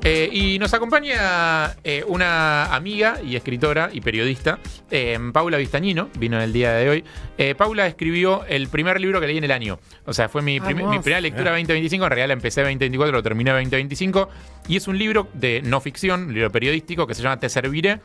Y nos acompaña una amiga y escritora y periodista, Paula Vistagnino, vino en el día de hoy. Paula escribió el primer libro que leí en el año. O sea, fue mi primera lectura 2025. En realidad la empecé 2024, lo terminé 2025. Y es un libro de no ficción, un libro periodístico que se llama Te serviré,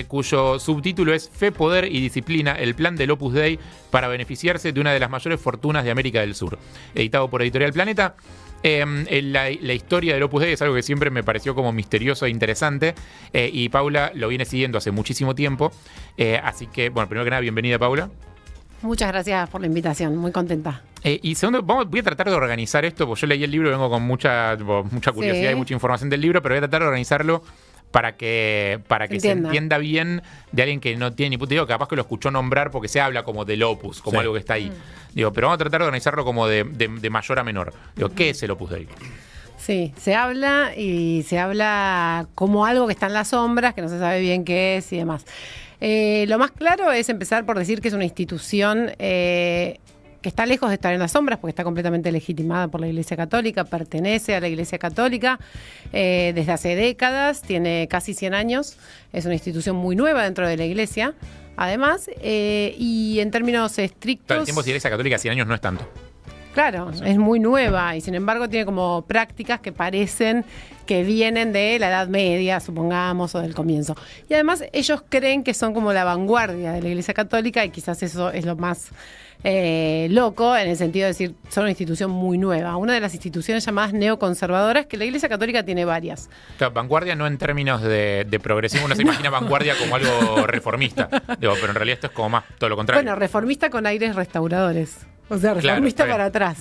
cuyo subtítulo es Fe, Poder y Disciplina, el plan del Opus Dei para beneficiarse de una de las mayores fortunas de América del Sur. Editado por Editorial Planeta. La historia del Opus Dei es algo que siempre me pareció como misterioso e interesante, y Paula lo viene siguiendo hace muchísimo tiempo, así que, bueno, primero que nada, bienvenida, Paula. Muchas gracias por la invitación, muy contenta. Y segundo, voy a tratar de organizar esto, porque yo leí el libro y vengo con mucha curiosidad y mucha información del libro, pero voy a tratar de organizarlo para que se entienda bien de alguien que no tiene ni puta idea, capaz que lo escuchó nombrar porque se habla como del Opus, como algo que está ahí. Digo, pero vamos a tratar de organizarlo como de mayor a menor. Digo, ¿qué es el Opus Dei? Sí, se habla como algo que está en las sombras, que no se sabe bien qué es y demás. Lo más claro es empezar por decir que es una institución que está lejos de estar en las sombras porque está completamente legitimada por la Iglesia Católica, pertenece a la Iglesia Católica desde hace décadas, tiene casi 100 años, es una institución muy nueva dentro de la Iglesia, además, y en términos estrictos... Claro, el tiempo de Iglesia Católica 100 años no es tanto. Claro, es muy nueva y sin embargo tiene como prácticas que parecen que vienen de la Edad Media, supongamos, o del comienzo. Y además ellos creen que son como la vanguardia de la Iglesia Católica y quizás eso es lo más loco en el sentido de decir, son una institución muy nueva. Una de las instituciones llamadas neoconservadoras, que la Iglesia Católica tiene varias. Claro, vanguardia no en términos de progresivo, uno se imagina vanguardia como algo reformista. Digo, pero en realidad esto es como más todo lo contrario. Bueno, reformista con aires restauradores. O sea, reformista para atrás.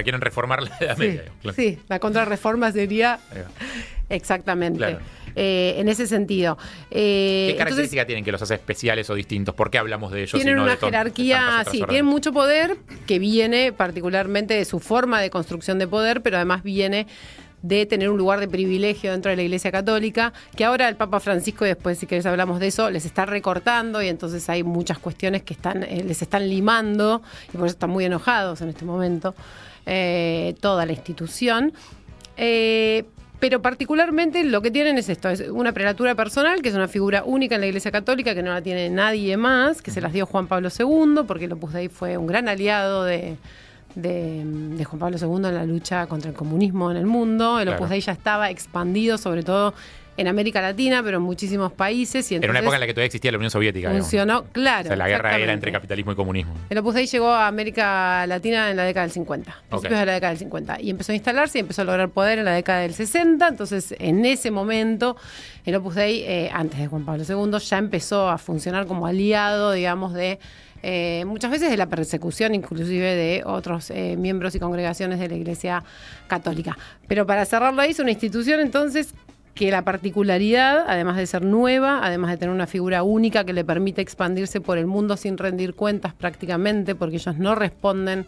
Quieren reformar la Edad Media. Claro. Sí, la contrarreforma sería exactamente. Claro. En ese sentido. ¿Qué características tienen que los hace especiales o distintos? ¿Por qué hablamos de ellos? Tienen una jerarquía, sí, tienen mucho poder que viene particularmente de su forma de construcción de poder, pero además viene de tener un lugar de privilegio dentro de la Iglesia Católica, que ahora el Papa Francisco, y después si querés hablamos de eso, les está recortando y entonces hay muchas cuestiones que les están limando y por eso están muy enojados en este momento toda la institución. Pero particularmente lo que tienen es esto, es una prelatura personal, que es una figura única en la Iglesia Católica, que no la tiene nadie más, que se las dio Juan Pablo II, porque el Opus Dei fue un gran aliado de Juan Pablo II en la lucha contra el comunismo en el mundo. El Opus Dei ya estaba expandido, sobre todo en América Latina, pero en muchísimos países. Y en una época en la que todavía existía la Unión Soviética. Funcionó, claro. O sea, la guerra era entre capitalismo y comunismo. El Opus Dei llegó a América Latina en la década del 50, principios de la década del 50. Y empezó a instalarse y empezó a lograr poder en la década del 60. Entonces, en ese momento, el Opus Dei, antes de Juan Pablo II, ya empezó a funcionar como aliado, digamos, de... muchas veces de la persecución inclusive de otros miembros y congregaciones de la Iglesia Católica. Pero para cerrarlo ahí, es una institución entonces que la particularidad, además de ser nueva, además de tener una figura única que le permite expandirse por el mundo sin rendir cuentas prácticamente, porque ellos no responden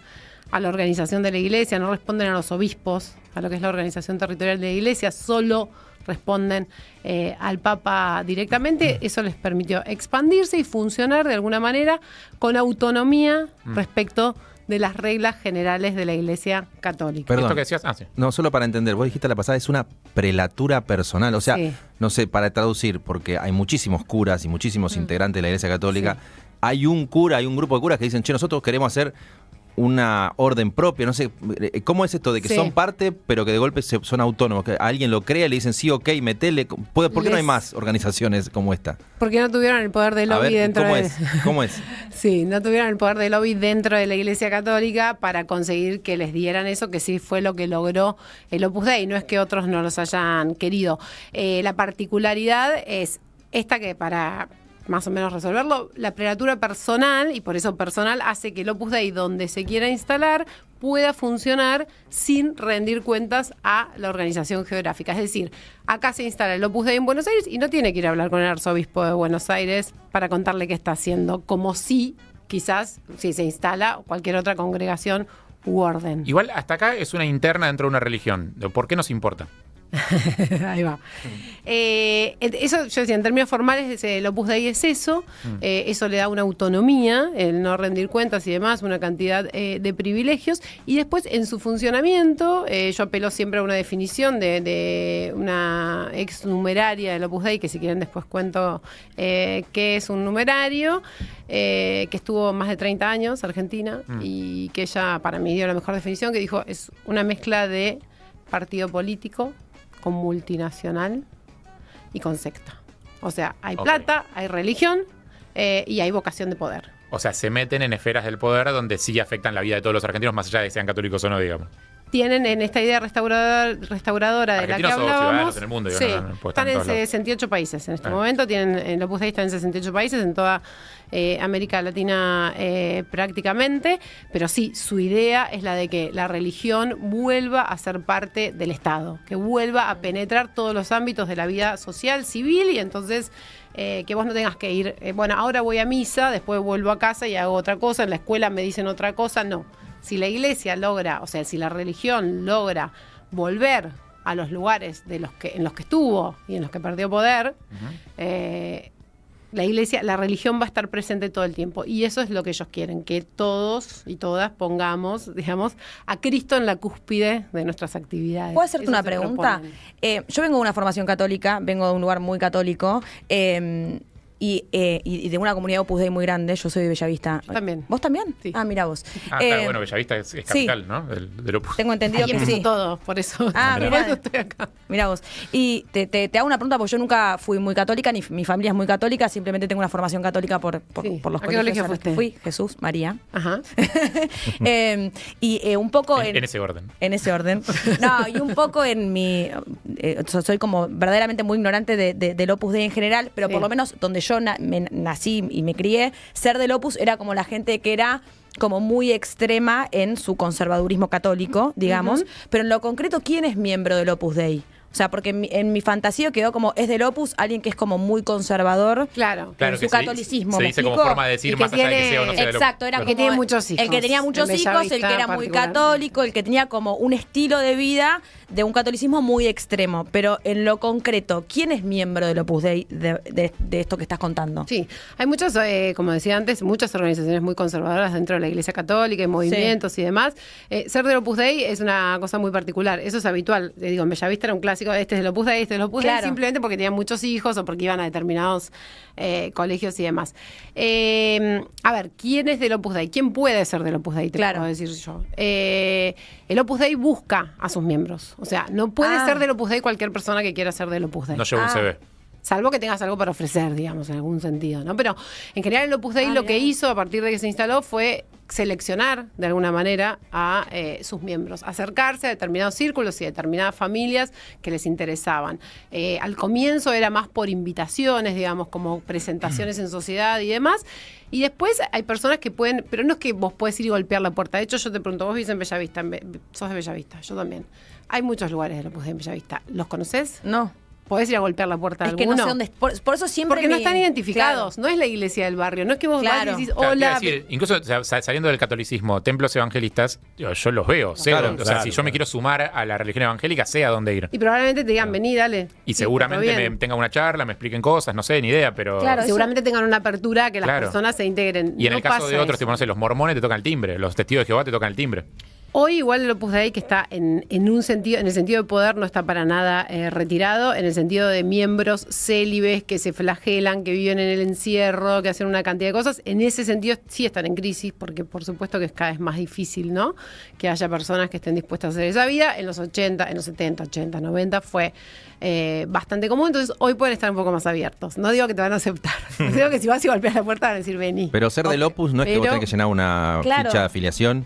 a la organización de la Iglesia, no responden a los obispos, a lo que es la organización territorial de la Iglesia, solo responden al Papa directamente. Eso les permitió expandirse y funcionar de alguna manera con autonomía respecto de las reglas generales de la Iglesia Católica. Perdón, ¿esto que decías? Sí. No, solo para entender, vos dijiste la pasada, es una prelatura personal, o sea, no sé, para traducir, porque hay muchísimos curas y muchísimos integrantes de la Iglesia Católica, hay un cura, hay un grupo de curas que dicen, che, nosotros queremos hacer una orden propia, no sé, ¿cómo es esto de que son parte, pero que de golpe son autónomos? Que a alguien lo crea y le dicen, sí, ok, metele. ¿Por qué no hay más organizaciones como esta? Porque no tuvieron el poder de lobby dentro de... ¿Cómo es? Sí, no tuvieron el poder de lobby dentro de la Iglesia Católica para conseguir que les dieran eso, que sí fue lo que logró el Opus Dei, no es que otros no los hayan querido. La particularidad es esta, que para más o menos resolverlo, la prelatura personal, y por eso personal, hace que el Opus Dei, donde se quiera instalar, pueda funcionar sin rendir cuentas a la organización geográfica. Es decir, acá se instala el Opus Dei en Buenos Aires y no tiene que ir a hablar con el arzobispo de Buenos Aires para contarle qué está haciendo, como si quizás si se instala cualquier otra congregación u orden. Igual hasta acá es una interna dentro de una religión. ¿Por qué nos importa? Ahí va. Eso, yo decía, en términos formales, el Opus Dei es eso. Eso le da una autonomía, el no rendir cuentas y demás, una cantidad de privilegios. Y después, en su funcionamiento, yo apelo siempre a una definición de una ex numeraria del Opus Dei, que si quieren después cuento qué es un numerario, que estuvo más de 30 años, Argentina, y que ella, para mí, dio la mejor definición, que dijo, es una mezcla de partido político con multinacional y con secta. O sea, hay plata, hay religión y hay vocación de poder. O sea, se meten en esferas del poder donde sí afectan la vida de todos los argentinos, más allá de que sean católicos o no, digamos. Tienen en esta idea restauradora de la que hablábamos. En el mundo, sí, están en 68 países en este momento. El Opus Dei está en 68 países, en toda América Latina prácticamente. Pero sí, su idea es la de que la religión vuelva a ser parte del Estado, que vuelva a penetrar todos los ámbitos de la vida social, civil, y entonces que vos no tengas que ir, bueno, ahora voy a misa, después vuelvo a casa y hago otra cosa, en la escuela me dicen otra cosa, no. Si la iglesia logra, o sea, si la religión logra volver a los lugares en los que estuvo y en los que perdió poder, la religión va a estar presente todo el tiempo. Y eso es lo que ellos quieren, que todos y todas pongamos, digamos, a Cristo en la cúspide de nuestras actividades. ¿Puedo hacerte una pregunta? Yo vengo de una formación católica, vengo de un lugar muy católico, y de una comunidad Opus Dei muy grande. Yo soy de Bellavista. Yo también. ¿Vos también? Sí. Ah, mira vos. Claro, bueno, Bellavista es capital, sí, ¿no? Del Opus. Tengo entendido que sí. Todo, por eso. Mirá, estoy acá. Mirá vos. Y te hago una pregunta, porque yo nunca fui muy católica, ni mi familia es muy católica, simplemente tengo una formación católica por los colegios a los que fui. Jesús, María. Ajá. Un poco en ese orden. En ese orden. No, y un poco en mi... soy como verdaderamente muy ignorante del Opus Dei en general, pero por lo menos donde yo nací y me crié, ser del Opus era como la gente que era como muy extrema en su conservadurismo católico, digamos, pero en lo concreto, ¿quién es miembro del Opus Dei? O sea, porque en mi fantasía quedó como, es del Opus alguien que es como muy conservador. Claro, en su catolicismo. Se dice como forma de decir, más allá de que sea o no sea del Opus. Exacto, era como que tiene muchos hijos. El que tenía muchos hijos, el que era muy católico, el que tenía como un estilo de vida de un catolicismo muy extremo. Pero en lo concreto, ¿quién es miembro del Opus Dei de esto que estás contando? Sí, hay muchas, como decía antes, muchas organizaciones muy conservadoras dentro de la Iglesia Católica y movimientos y demás. Ser del Opus Dei es una cosa muy particular. Eso es habitual. Digo, en Bellavista era un clásico, este es del Opus Dei, este es del Opus Dei, simplemente porque tenían muchos hijos o porque iban a determinados colegios y demás. A ver, ¿quién es del Opus Dei? ¿Quién puede ser del Opus Dei? Te puedo decir yo. El Opus Dei busca a sus miembros. O sea, no puede ser del Opus Dei cualquier persona que quiera ser del Opus Dei. No lleva un CV. Salvo que tengas algo para ofrecer, digamos, en algún sentido, ¿no? Pero en general el Opus Dei lo que hizo a partir de que se instaló fue seleccionar de alguna manera a sus miembros, acercarse a determinados círculos y a determinadas familias que les interesaban. Al comienzo era más por invitaciones, digamos, como presentaciones en sociedad y demás. Y después hay personas que pueden, pero no es que vos podés ir y golpear la puerta. De hecho, yo te pregunto, vos vivís en Bellavista, sos de Bellavista, yo también. Hay muchos lugares del Opus Dei en Bellavista. ¿Los conocés? No. ¿Podés ir a golpear la puerta de alguno? Es que no sé dónde... Por eso siempre porque no están identificados. Claro. No es la iglesia del barrio. No es que vos vas y decís, hola. Decir, incluso saliendo del catolicismo, templos evangelistas, yo los veo. Sé o sea, si yo me quiero sumar a la religión evangélica, sé a dónde ir. Y probablemente te digan, vení, dale. Y seguramente tengan una charla, me expliquen cosas, no sé, ni idea, pero... Claro, seguramente tengan una apertura que las personas se integren. Y en el caso de otros, tipo, no sé, los mormones te tocan el timbre, los testigos de Jehová te tocan el timbre. Hoy igual el Opus Dei, que está en el sentido de poder, no está para nada retirado, en el sentido de miembros célibes que se flagelan, que viven en el encierro, que hacen una cantidad de cosas. En ese sentido sí están en crisis, porque por supuesto que es cada vez más difícil, ¿no? Que haya personas que estén dispuestas a hacer esa vida. En los 80, en los 70, 80, 90 fue bastante común, entonces hoy pueden estar un poco más abiertos. No digo que te van a aceptar, digo que si vas y golpeas la puerta van a decir vení. Pero ser del Opus no es que vos tenés que llenar una ficha de afiliación.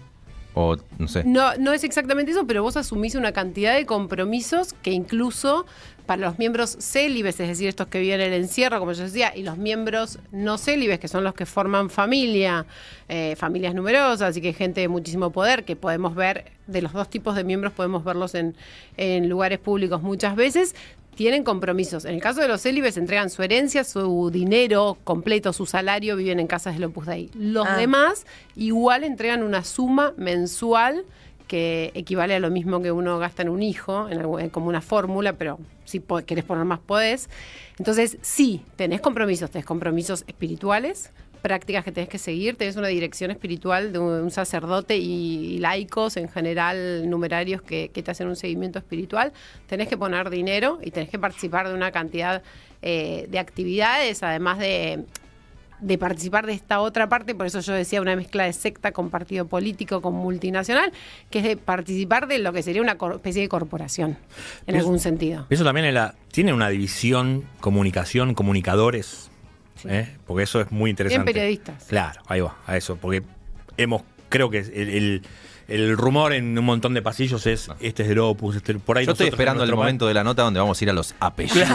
O no sé. No es exactamente eso, pero vos asumís una cantidad de compromisos que incluso para los miembros célibes, es decir, estos que viven en el encierro, como yo decía, y los miembros no célibes, que son los que forman familias numerosas, y que hay gente de muchísimo poder, que podemos ver, de los dos tipos de miembros podemos verlos en lugares públicos muchas veces, tienen compromisos. En el caso de los célibes entregan su herencia, su dinero completo, su salario, viven en casas del Opus Dei. Los demás igual entregan una suma mensual que equivale a lo mismo que uno gasta en un hijo, como una fórmula, pero si querés poner más podés. Entonces, sí, tenés compromisos espirituales, prácticas que tenés que seguir, tenés una dirección espiritual de un sacerdote y laicos en general, numerarios que te hacen un seguimiento espiritual, tenés que poner dinero y tenés que participar de una cantidad de actividades, además de participar de esta otra parte, por eso yo decía una mezcla de secta con partido político, con multinacional, que es de participar de lo que sería una especie de corporación, en algún sentido. Eso también tiene una división, comunicación, comunicadores, sí. Porque eso es muy interesante. Bien periodistas. Claro, ahí va, a eso, porque creo que el rumor en un montón de pasillos es este es del Opus, por ahí. Yo estoy esperando el momento de la nota donde vamos a ir a los apellidos.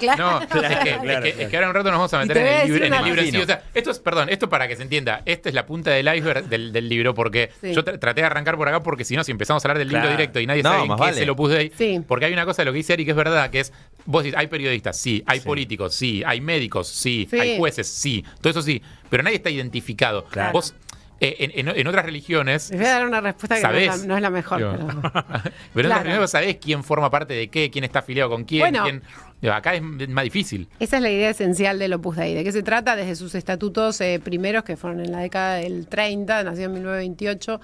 Claro. No, es que ahora un rato nos vamos a meter en el libro en sí. O sea, esto para que se entienda, esta es la punta del iceberg del libro, porque yo traté de arrancar por acá, porque si no, si empezamos a hablar del libro directo y nadie sabe qué es el Opus Dei, porque hay una cosa de lo que dice Ari que es verdad, que es, vos decís, hay periodistas, sí, hay políticos, sí, hay médicos, sí, hay jueces, sí, todo eso sí, pero nadie está identificado. Claro. Vos en otras religiones. Les voy a dar una respuesta que no es la mejor. Pero en otras religiones sabés quién forma parte de qué, quién está afiliado con quién. Bueno, acá es más difícil. Esa es la idea esencial del Opus Dei. ¿De qué se trata? Desde sus estatutos primeros, que fueron en la década del 30, nació en 1928,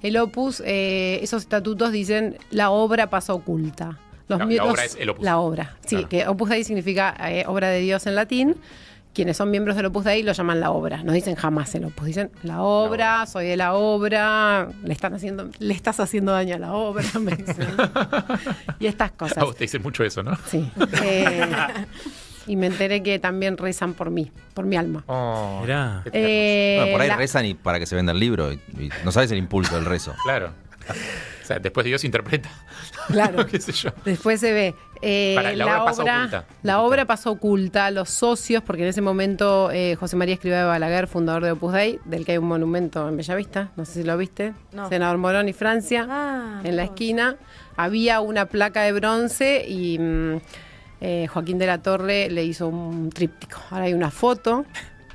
el Opus, esos estatutos dicen la obra pasa oculta. La obra es el Opus. La obra, sí, claro. Que Opus Dei significa obra de Dios en latín. Quienes son miembros del Opus Dei lo llaman la obra, no dicen jamás el Opus, dicen la obra, soy de la obra, le estás haciendo daño a la obra, me dicen. Y estas cosas. A vos te dicen mucho eso, ¿no? Sí. Y me enteré que también rezan por mí, por mi alma. Mirá. Bueno, por ahí rezan y para que se venda el libro, y no sabes el impulso del rezo. Claro. O sea, después Dios interpreta. Claro. ¿Qué sé yo? Después se ve. La obra pasó oculta. Los socios, porque en ese momento José María Escrivá de Balaguer, fundador de Opus Dei, del que hay un monumento en Bellavista, no sé si lo viste, Senador Morón y Francia, en la esquina, había una placa de bronce y Joaquín de la Torre le hizo un tríptico. Ahora hay una foto,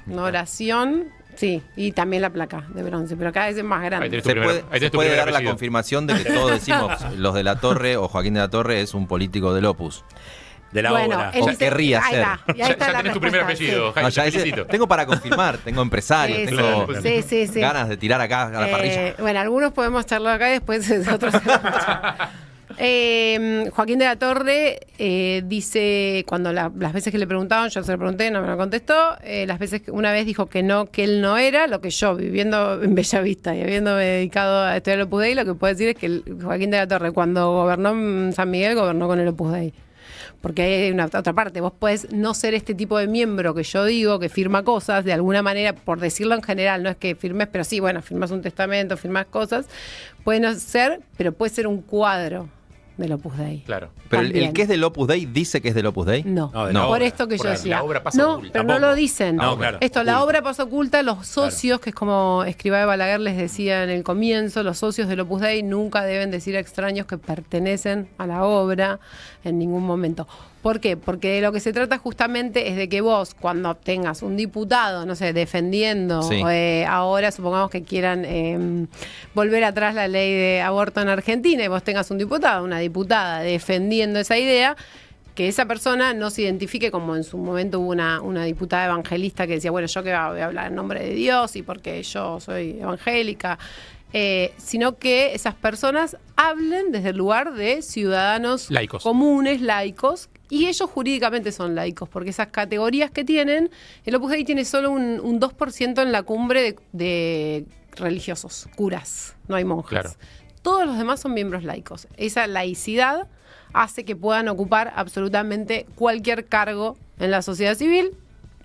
una oración. Sí, y también la placa de bronce, pero cada vez es más grande. Se puede dar la confirmación de que todos decimos los de la Torre o Joaquín de la Torre es un político del Opus. De la obra. O querría ser. Ya tenés tu primer apellido, Jaime, te felicito. Tengo para confirmar, tengo empresarios, tengo ganas de tirar acá a la parrilla. Bueno, algunos podemos charlar acá y después otros. Joaquín de la Torre dice, cuando las veces que le preguntaban, yo se lo pregunté, no me lo contestó, las veces que una vez dijo que él no era, lo que yo, viviendo en Bellavista y habiéndome dedicado a estudiar el Opus Dei, lo que puedo decir es que Joaquín de la Torre, cuando gobernó en San Miguel, gobernó con el Opus Dei. Porque hay una otra parte, vos podés no ser este tipo de miembro que yo digo, que firma cosas, de alguna manera, por decirlo en general, no es que firmes, pero sí, bueno, firmas un testamento, firmas cosas, puede no ser, pero puede ser un cuadro del Opus Dei. Claro. Pero el que es del Opus Dei dice que es del Opus Dei. No. Por esto que yo decía. La obra pasa oculta. Pero no lo dicen. Claro. La obra pasa oculta. Los socios, que es como Escrivá de Balaguer les decía en el comienzo, los socios del Opus Dei nunca deben decir a extraños que pertenecen a la obra en ningún momento. ¿Por qué? Porque de lo que se trata justamente es de que vos, cuando tengas un diputado, no sé, defendiendo, ahora supongamos que quieran volver atrás la ley de aborto en Argentina, y vos tengas un diputado, una diputada defendiendo esa idea, que esa persona no se identifique como en su momento hubo una diputada evangelista que decía, bueno, yo que voy a hablar en nombre de Dios y porque yo soy evangélica, sino que esas personas hablen desde el lugar de ciudadanos laicos, comunes, laicos, y ellos jurídicamente son laicos, porque esas categorías que tienen, el Opus Dei tiene solo un 2% en la cumbre de religiosos, curas, no hay monjes. Claro. Todos los demás son miembros laicos. Esa laicidad hace que puedan ocupar absolutamente cualquier cargo en la sociedad civil.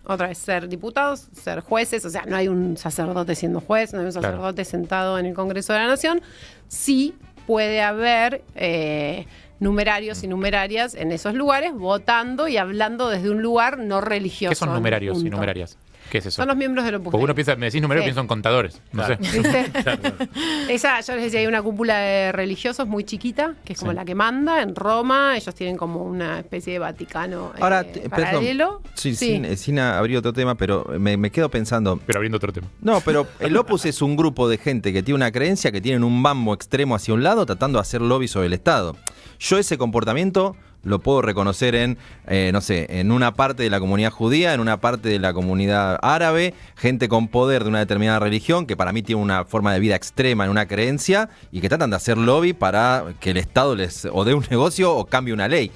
Otra vez, ser diputados, ser jueces, o sea, no hay un sacerdote siendo juez, no hay un sacerdote sentado en el Congreso de la Nación. Sí puede haber numerarios y numerarias en esos lugares, votando y hablando desde un lugar no religioso. ¿Qué son numerarios y numerarias? ¿Qué es eso? Son los miembros del Opus Porque Dei. uno piensa, me decís numerario, Sí. pienso en contadores. No Claro. sé. ¿Viste? Esa, yo les decía, hay una cúpula de religiosos muy chiquita, que es como Sí. la que manda en Roma. Ellos tienen como una especie de Vaticano Ahora, paralelo. perdón, sin abrir otro tema, pero me quedo pensando. Pero abriendo otro tema. No, pero el Opus es un grupo de gente que tiene una creencia, que tienen un bambo extremo hacia un lado, tratando de hacer lobby sobre el Estado. Yo ese comportamiento lo puedo reconocer en, no sé, en una parte de la comunidad judía, en una parte de la comunidad árabe, gente con poder de una determinada religión, que para mí tiene una forma de vida extrema en una creencia, y que tratan de hacer lobby para que el Estado les o dé un negocio o cambie una ley.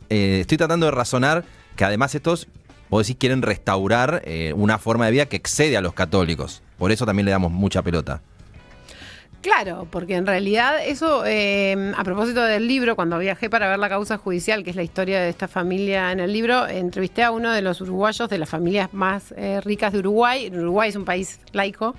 Estoy tratando de razonar que además estos, vos decís, quieren restaurar una forma de vida que excede a los católicos. Por eso también le damos mucha pelota. Claro, porque en realidad eso, a propósito del libro, cuando viajé para ver la causa judicial, que es la historia de esta familia en el libro, entrevisté a uno de los uruguayos de las familias más ricas de Uruguay. Uruguay es un país laico.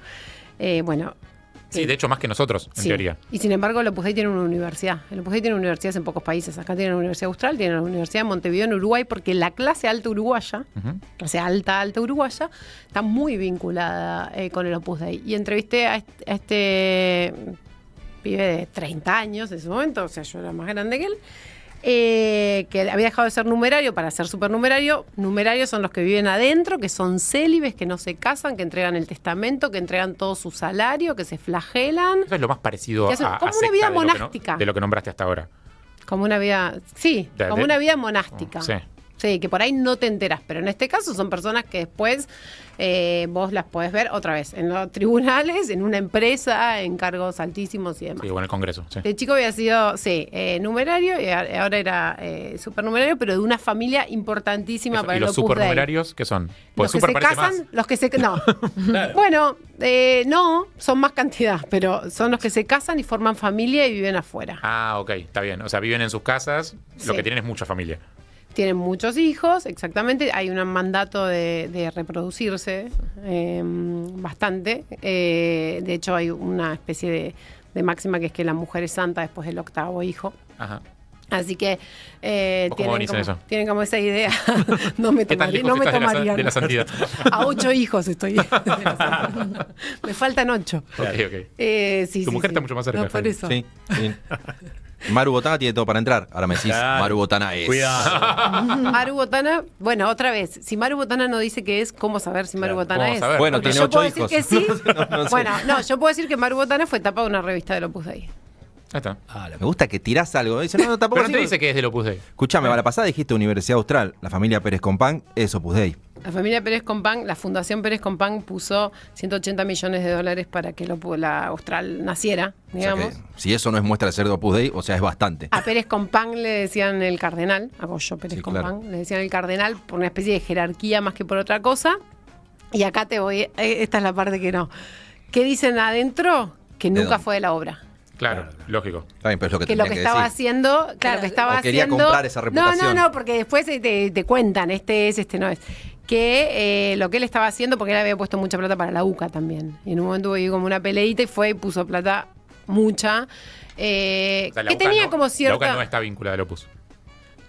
Sí, de hecho, más que nosotros, en Sí. teoría. Y sin embargo, el Opus Dei tiene una universidad. El Opus Dei tiene universidades en pocos países. Acá tiene la Universidad Austral, tiene la Universidad de Montevideo en Uruguay, porque la clase alta uruguaya, clase alta uruguaya, está muy vinculada con el Opus Dei. Y entrevisté a este pibe de 30 años en ese momento, o sea, yo era más grande que él, que había dejado de ser numerario para ser supernumerario. Numerarios son los que viven adentro, que son célibes, que no se casan, que entregan el testamento, que entregan todo su salario, que se flagelan. Eso es lo más parecido Que hacen a como una secta vida de lo que monástica. de lo que nombraste hasta ahora. Como una vida, sí, como una vida monástica. Sí. Sí, que por ahí no te enteras, pero en este caso son personas que después vos las podés ver otra vez en los tribunales, en una empresa, en cargos altísimos y demás. Sí, o en el Congreso. Sí. De chico había sido, numerario y ahora era supernumerario, pero de una familia importantísima Eso, para ¿y el los Opus Dei. supernumerarios qué son? Pues Los que super se parece casan, más. los que se... No. Bueno, no, son más cantidad, pero son los que se casan y forman familia y viven afuera. Ah, ok, está bien. O sea, viven en sus casas, lo Sí. que tienen es mucha familia. Tienen muchos hijos, exactamente. Hay un mandato de reproducirse bastante. De hecho, hay una especie de máxima que es que la mujer es santa después del 8º hijo. Ajá. Así que ¿Vos cómo venís en eso? tienen como esa idea. No me ¿Qué tan tomarían. lejos No me estás tomarían. de la santidad? A 8 hijos estoy. Me faltan 8. Ok. Sí, Tu mujer está mucho más cerca. No, por eso. Sí, sí. Maru Botana tiene todo para entrar. Ahora me decís, Claro. Maru Botana es. Cuidado. Maru Botana, bueno, otra vez, si Maru Botana no dice que es, ¿cómo saber si Maru Claro, Botana ¿cómo es? saber? Bueno, Porque tiene yo 8 puedo hijos. decir que sí. No sé. Bueno, no, yo puedo decir que Maru Botana fue tapa de una revista del Opus Dei. Ahí está. Me gusta que tirás algo. Dice, no, tampoco Pero no te así. dice que es del Opus Dei. Escuchame, a la pasada dijiste Universidad Austral. La familia Pérez Compán es Opus Dei. La familia Pérez Compán, la Fundación Pérez Compán puso $180 millones para que la Austral naciera, O sea digamos. que, si eso no es muestra de ser de Opus Dei, o sea, es bastante. A Pérez Compán le decían el cardenal, a Goyo Pérez Sí, Compán, claro. le decían el cardenal por una especie de jerarquía más que por otra cosa. Y acá te voy, esta es la parte que no. ¿Qué dicen adentro? Que ¿De nunca dónde? fue de la obra. Claro, lógico. Está bien, pero es lo que Que lo tenías que que estaba decir. haciendo, claro, que estaba O quería haciendo. comprar esa reputación. No, porque después te cuentan, este es, este no es. Que lo que él estaba haciendo, porque él había puesto mucha plata para la UCA también. Y en un momento hubo ahí como una peleita y fue y puso plata mucha. O sea, la que UCA tenía no- como cierta. La UCA no está vinculada al Opus.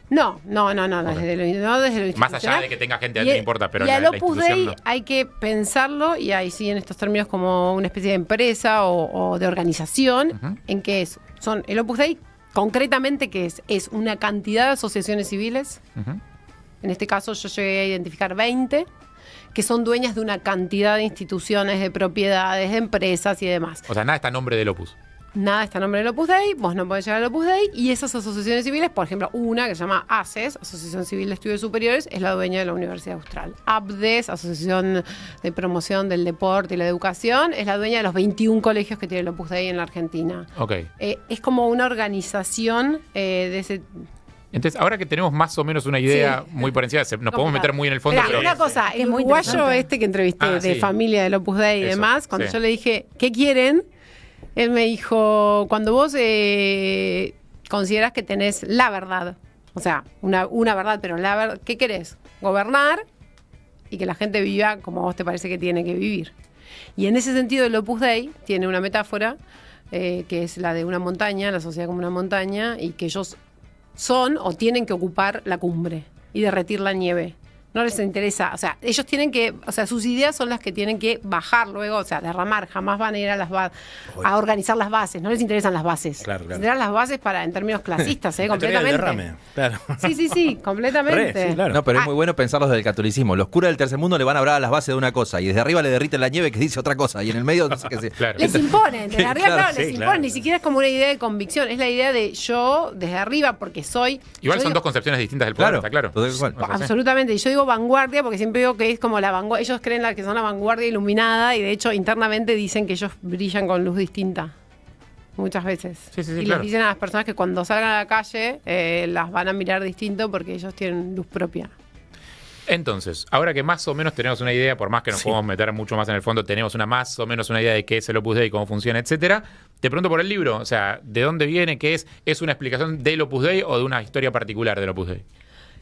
No, Ok. desde lo Más allá institucional. de que tenga gente, Y no el- importa, pero y la al Opus institución Dei no. hay que pensarlo, y ahí sí en estos términos como una especie de empresa o de organización, Ujú. en que son el Opus Dei, concretamente, que es una cantidad de asociaciones civiles. Ujú. En este caso yo llegué a identificar 20, que son dueñas de una cantidad de instituciones, de propiedades, de empresas y demás. O sea, nada está a nombre del Opus. Nada está a nombre del Opus Dei, vos no podés llegar al Opus Dei, y esas asociaciones civiles, por ejemplo, una que se llama ACES, Asociación Civil de Estudios Superiores, es la dueña de la Universidad Austral. ABDES, Asociación de Promoción del Deporte y la Educación, es la dueña de los 21 colegios que tiene el Opus Dei en la Argentina. Ok. Es como una organización de ese... Entonces, ahora que tenemos más o menos una idea Sí. muy por encima, nos podemos meter muy en el fondo, Mirá, pero una cosa, Es el muy uruguayo interesante. que entrevisté Ah, de sí. familia del Opus Dei y Eso, demás, cuando sí. yo le dije, ¿qué quieren? Él me dijo, cuando vos considerás que tenés la verdad, o sea, una verdad, pero la verdad, ¿qué querés? Gobernar y que la gente viva como a vos te parece que tiene que vivir. Y en ese sentido el Opus Dei tiene una metáfora que es la de una montaña, la sociedad como una montaña, y que ellos son o tienen que ocupar la cumbre y derretir la nieve. No les interesa, o sea, ellos tienen que, o sea, sus ideas son las que tienen que bajar luego, o sea, derramar, jamás van a ir a organizar las bases, no les interesan las bases. Claro. Les interesan las bases en términos clasistas, completamente. Derrame, claro. Sí, completamente. Sí, claro. No, pero es muy bueno pensarlos desde el catolicismo. Los curas del tercer mundo le van a hablar a las bases de una cosa y desde arriba le derriten la nieve que dice otra cosa y en el medio no sé qué. Claro. Les imponen, desde arriba, Claro, les imponen, ni siquiera es como una idea de convicción, es la idea de yo desde arriba porque soy... Igual son dos concepciones distintas del poder, está claro. Absolutamente, y yo digo vanguardia porque siempre digo que es como la vanguardia, ellos creen que son la vanguardia iluminada y de hecho internamente dicen que ellos brillan con luz distinta. Muchas veces. Sí, y claro. les dicen a las personas que cuando salgan a la calle las van a mirar distinto porque ellos tienen luz propia. Entonces, ahora que más o menos tenemos una idea, por más que nos podemos meter mucho más en el fondo, tenemos más o menos una idea de qué es el Opus Dei, cómo funciona, etcétera. Te pregunto por el libro, o sea, ¿de dónde viene? ¿Qué es? ¿Es una explicación del Opus Dei o de una historia particular del Opus Dei?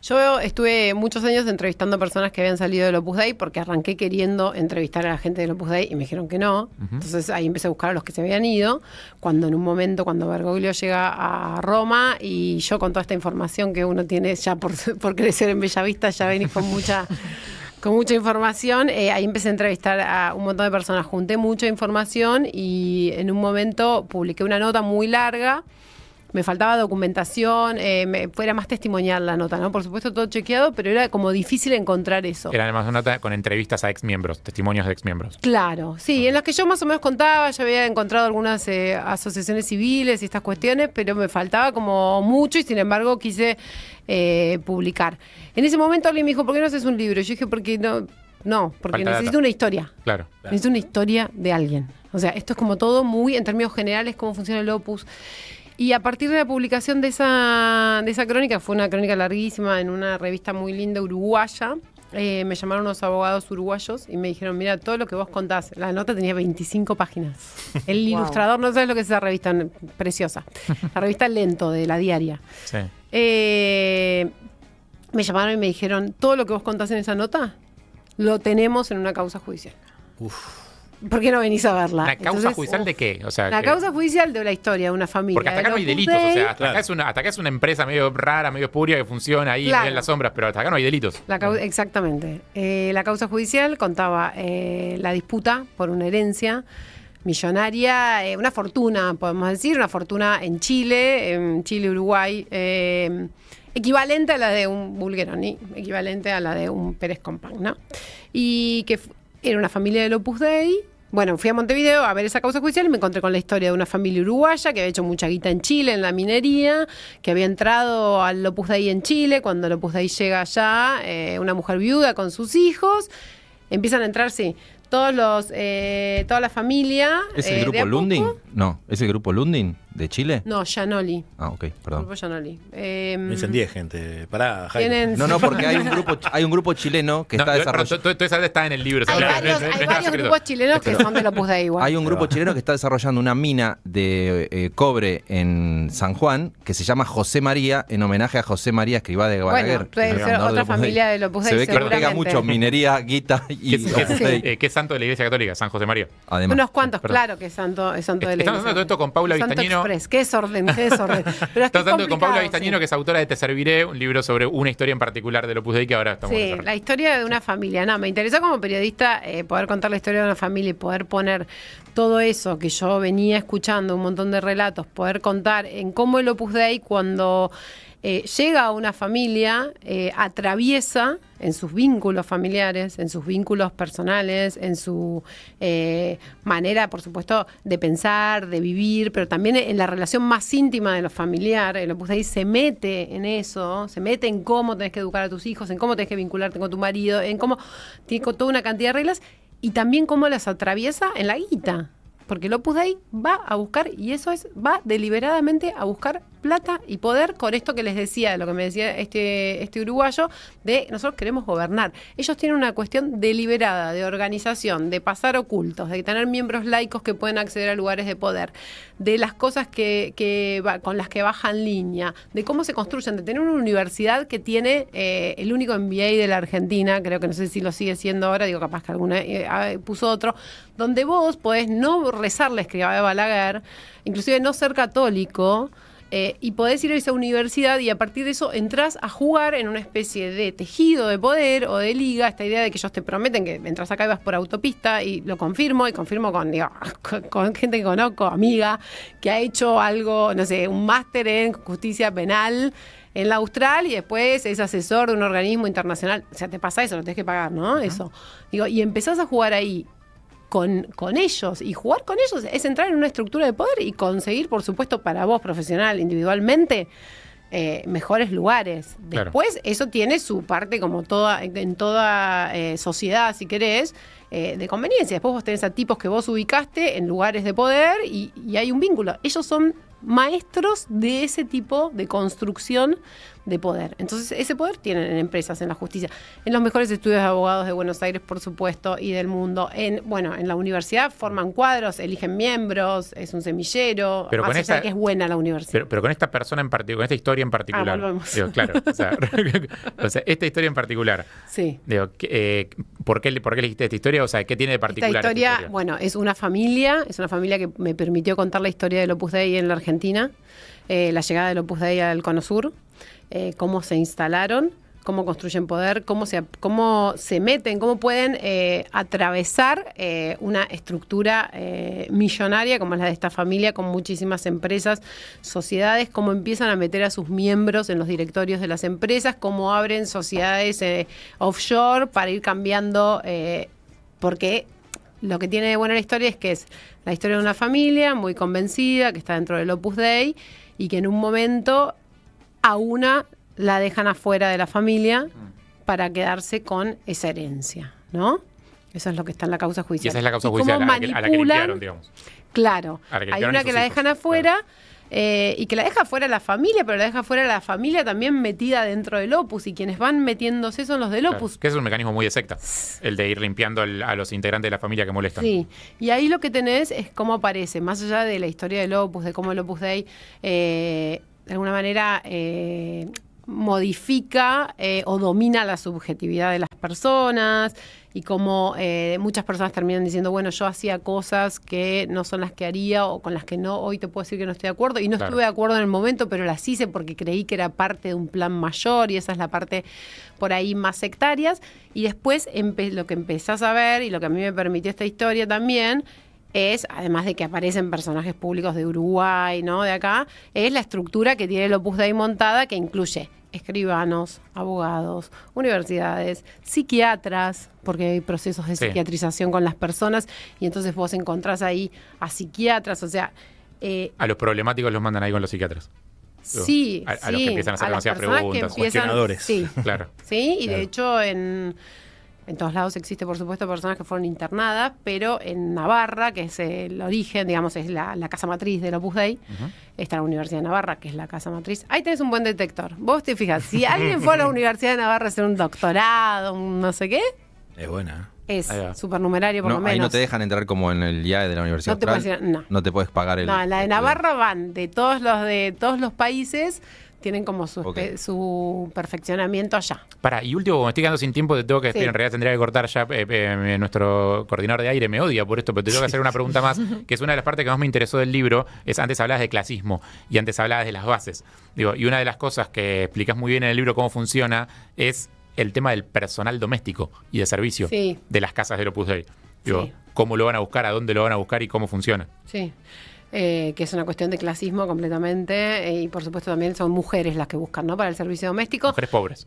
Yo estuve muchos años entrevistando personas que habían salido del Opus Dei porque arranqué queriendo entrevistar a la gente del Opus Dei y me dijeron que no. Entonces ahí empecé a buscar a los que se habían ido. Cuando en un momento, cuando Bergoglio llega a Roma y yo con toda esta información que uno tiene ya por crecer en Bellavista, ya venís con mucha información, ahí empecé a entrevistar a un montón de personas. Junté mucha información y en un momento publiqué una nota muy larga. Me faltaba documentación, era más testimonial la nota, ¿no? Por supuesto todo chequeado, pero era como difícil encontrar eso. Era además una nota con entrevistas a exmiembros, testimonios de exmiembros. Claro, sí, en las que yo más o menos contaba, ya había encontrado algunas asociaciones civiles y estas cuestiones, pero me faltaba como mucho y sin embargo quise publicar. En ese momento alguien me dijo, ¿por qué no haces un libro? Y yo dije, porque porque necesito una historia. Claro. Necesito una historia de alguien. O sea, esto es como todo muy, en términos generales, cómo funciona el Opus. Y a partir de la publicación de esa crónica, fue una crónica larguísima en una revista muy linda uruguaya, me llamaron unos abogados uruguayos y me dijeron, mira, todo lo que vos contás, la nota tenía 25 páginas. El ilustrador, no sabes lo que es esa revista, preciosa. La revista Lento, de La Diaria. Sí. Me llamaron y me dijeron, todo lo que vos contás en esa nota, lo tenemos en una causa judicial. ¿Por qué no venís a verla? ¿La causa judicial de qué? O sea, la causa judicial de la historia de una familia. Porque hasta acá no hay delitos, o sea, hasta acá es una empresa medio rara, medio espuria que funciona ahí medio en las sombras, pero hasta acá no hay delitos. Exactamente. La causa judicial contaba la disputa por una herencia millonaria, una fortuna, podemos decir, una fortuna en Chile, Uruguay, equivalente a la de un Bulgeroni, equivalente a la de un Pérez Compán, ¿no? Y que era una familia del Opus Dei. Bueno, fui a Montevideo a ver esa causa judicial y me encontré con la historia de una familia uruguaya que había hecho mucha guita en Chile, en la minería, que había entrado al Opus Dei en Chile. Cuando el Opus Dei llega allá, una mujer viuda con sus hijos, empiezan a entrar, toda la familia. ¿Es el grupo Lundin? No, ¿es el grupo Lundin de Chile? No, Gianoli. Ah, ok, perdón. Grupo Gianoli. Me encendí, gente. Pará, Jaime. No, porque hay un grupo chileno que está desarrollando. Todo eso está en el libro. Hay varios grupos chilenos que son del Opus Dei igual. Hay un grupo chileno que está desarrollando una mina de cobre en San Juan que se llama José María, en homenaje a José María Escrivá de Balaguer. Bueno, puede ser otra familia del Opus Dei. Se ve que pega mucho minería, guita y Opus Dei. ¿Qué santo de la Iglesia Católica? San José María. Además. Unos cuantos, claro que es santo de la Iglesia. Estamos hablando de todo esto con Paula Vistañino. Qué desorden. Pero estamos hablando con Paula Vistañino, que es autora de Te Serviré, un libro sobre una historia en particular del Opus Dei que ahora estamos desarrollando. La historia de una familia. No, me interesó como periodista poder contar la historia de una familia y poder poner todo eso que yo venía escuchando, un montón de relatos, poder contar en cómo el Opus Dei cuando llega a una familia, atraviesa en sus vínculos familiares, en sus vínculos personales, en su manera, por supuesto, de pensar, de vivir, pero también en la relación más íntima de lo familiar. El Opus Dei se mete en eso, se mete en cómo tenés que educar a tus hijos, en cómo tenés que vincularte con tu marido, en cómo tiene toda una cantidad de reglas y también cómo las atraviesa en la guita. Porque el Opus Dei va a buscar, y eso va deliberadamente a buscar plata y poder con esto que les decía, de lo que me decía este uruguayo, de nosotros queremos gobernar. Ellos tienen una cuestión deliberada de organización, de pasar ocultos, de tener miembros laicos que pueden acceder a lugares de poder, de las cosas con las que bajan línea, de cómo se construyen, de tener una universidad que tiene el único MBA de la Argentina, creo que no sé si lo sigue siendo ahora, digo capaz que alguna puso otro, donde vos podés no rezar la Escribá de Balaguer, inclusive no ser católico, y podés ir a esa universidad y a partir de eso entrás a jugar en una especie de tejido de poder o de liga, esta idea de que ellos te prometen que entras acá y vas por autopista, y lo confirmo, con gente que conozco, amiga, que ha hecho algo, no sé, un máster en justicia penal en la Austral y después es asesor de un organismo internacional. O sea, te pasa eso, lo tenés que pagar, ¿no? Eso. Y empezás a jugar ahí con ellos, y jugar con ellos es entrar en una estructura de poder y conseguir, por supuesto, para vos profesional, individualmente, mejores lugares. Claro. Después, eso tiene su parte, como en toda sociedad, si querés, de conveniencia. Después vos tenés a tipos que vos ubicaste en lugares de poder y hay un vínculo. Ellos son maestros de ese tipo de construcción de poder. Entonces, ese poder tienen en empresas, en la justicia, en los mejores estudios de abogados de Buenos Aires, por supuesto, y del mundo. En la universidad forman cuadros, eligen miembros, es un semillero, pero más allá de que es buena la universidad. Pero con esta persona en particular, con esta historia en particular. Digo, claro, o sea, esta historia en particular. Sí. Digo, ¿por qué elegiste esta historia? O sea, ¿qué tiene de particular esta historia? Bueno, es una familia que me permitió contar la historia del Opus Dei en la Argentina, la llegada del Opus Dei al Cono Sur, cómo se instalaron, cómo construyen poder, cómo se meten, cómo pueden atravesar una estructura millonaria como es la de esta familia, con muchísimas empresas, sociedades, cómo empiezan a meter a sus miembros en los directorios de las empresas, cómo abren sociedades offshore para ir cambiando, porque lo que tiene de buena la historia es que es la historia de una familia muy convencida, que está dentro del Opus Dei, y que en un momento a una la dejan afuera de la familia para quedarse con esa herencia, ¿no? Eso es lo que está en la causa judicial. Y esa es la causa judicial a la que limpiaron, digamos. Claro, hay una que la dejan afuera, y que la deja fuera la familia, pero la deja fuera la familia también metida dentro del Opus, y quienes van metiéndose son los del Opus. Claro, que es un mecanismo muy de secta, el de ir limpiando a los integrantes de la familia que molestan. Sí, y ahí lo que tenés es cómo aparece, más allá de la historia del Opus, de cómo el Opus Dei de alguna manera modifica o domina la subjetividad de las personas, y cómo muchas personas terminan diciendo, bueno, yo hacía cosas que no son las que haría o con las que no, hoy te puedo decir que no estoy de acuerdo, y no estuve de acuerdo en el momento, pero las hice porque creí que era parte de un plan mayor, y esa es la parte por ahí más sectarias. Y después lo que empezás a ver, y lo que a mí me permitió esta historia también, es, además de que aparecen personajes públicos de Uruguay, ¿no?, de acá, es la estructura que tiene el Opus Dei montada, que incluye escribanos, abogados, universidades, psiquiatras, porque hay procesos de psiquiatrización con las personas, y entonces vos encontrás ahí a psiquiatras, o sea... a los problemáticos los mandan ahí con los psiquiatras. Sí, a los que empiezan a hacer demasiadas preguntas. Cuestionadores. Sí, claro. Sí, y de hecho en todos lados existe, por supuesto, personas que fueron internadas, pero en Navarra, que es el origen, digamos, es la casa matriz del Opus Dei, está la Universidad de Navarra, que es la casa matriz. Ahí tenés un buen detector. Vos te fijas, si alguien fue a la Universidad de Navarra a hacer un doctorado, un no sé qué, es buena. Es supernumerario, por lo menos. Ahí no te dejan entrar como en el IAE de la Universidad Austral. No te puedes pagar el... No, en la de Navarra van de todos los países, tienen como su perfeccionamiento allá. Y último, como me estoy quedando sin tiempo, te tengo que decir, en realidad tendría que cortar ya, nuestro coordinador de aire me odia por esto, pero te tengo que hacer una pregunta más, que es una de las partes que más me interesó del libro, es antes hablabas de clasismo y antes hablabas de las bases. Y una de las cosas que explicás muy bien en el libro cómo funciona es el tema del personal doméstico y de servicio de las casas del Opus Dei. Cómo lo van a buscar, a dónde lo van a buscar y cómo funciona. Sí. Que es una cuestión de clasismo completamente, y por supuesto también son mujeres las que buscan, ¿no?, para el servicio doméstico. Mujeres pobres.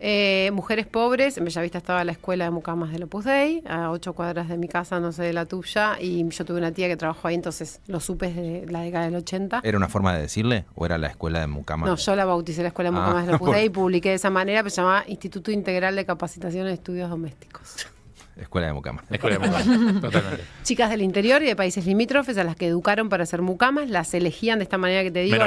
Mujeres pobres. En Bellavista estaba la escuela de mucamas del Opus Dei, a 8 cuadras de mi casa, no sé de la tuya, y yo tuve una tía que trabajó ahí, entonces lo supe desde la década del 80. ¿Era una forma de decirle o era la escuela de mucamas? No, yo la bauticé la escuela de mucamas del Opus Dei y publiqué de esa manera, pero se llamaba Instituto Integral de Capacitación en Estudios Domésticos. Escuela de mucamas. Totalmente. Chicas del interior y de países limítrofes a las que educaron para ser mucamas, las elegían de esta manera que te digo.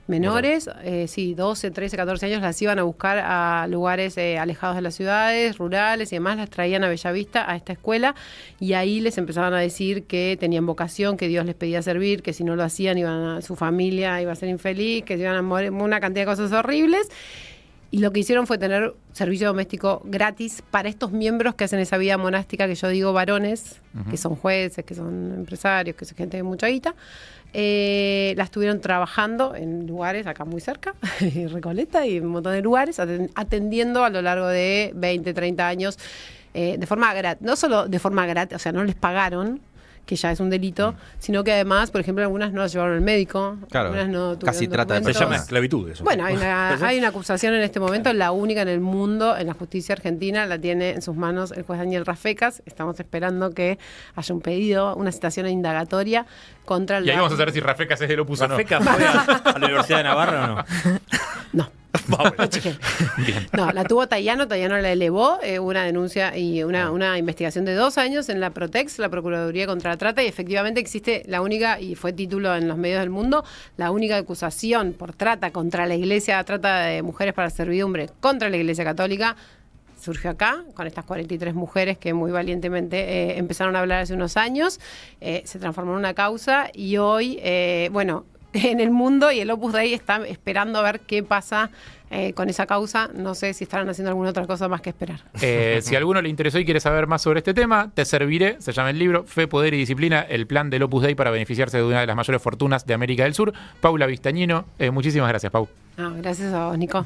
Menores, 12, 13, 14 años, las iban a buscar a lugares alejados de las ciudades, rurales y demás, las traían a Bellavista, a esta escuela, y ahí les empezaban a decir que tenían vocación, que Dios les pedía servir, que si no lo hacían su familia iba a ser infeliz, que se iban a morir, una cantidad de cosas horribles. Y lo que hicieron fue tener servicio doméstico gratis para estos miembros que hacen esa vida monástica que yo digo varones, que son jueces, que son empresarios, que son gente de mucha guita. La estuvieron trabajando en lugares acá muy cerca, Recoleta y un montón de lugares, atendiendo a lo largo de 20, 30 años de forma gratis. No solo de forma gratis, o sea, no les pagaron, que ya es un delito, sino que además, por ejemplo, algunas no las llevaron al médico, claro, algunas no tuvieron casi trata de documentos. Se llama esclavitud eso. Bueno, hay una acusación en este momento, la única en el mundo, en la justicia argentina, la tiene en sus manos el juez Daniel Rafecas. Estamos esperando que haya un pedido, una citación indagatoria contra Y ahí vamos a saber si Rafecas es del Opus o no. ¿Rafecas fue a la Universidad de Navarra o no? No. No, la tuvo Tayano la elevó, una denuncia y una investigación de 2 años en la Protex, la Procuraduría contra la Trata, y efectivamente existe la única, y fue título en los medios del mundo, la única acusación por trata contra la Iglesia, trata de mujeres para servidumbre contra la Iglesia Católica, surgió acá, con estas 43 mujeres que muy valientemente empezaron a hablar hace unos años, se transformó en una causa, y hoy, en el mundo y el Opus Dei está esperando a ver qué pasa con esa causa. No sé si estarán haciendo alguna otra cosa más que esperar. Si a alguno le interesó y quiere saber más sobre este tema, Te serviré, se llama el libro, Fe, Poder y Disciplina, el plan del Opus Dei para beneficiarse de una de las mayores fortunas de América del Sur. Paula Vistañino, muchísimas gracias, Pau. Gracias a vos, Nico.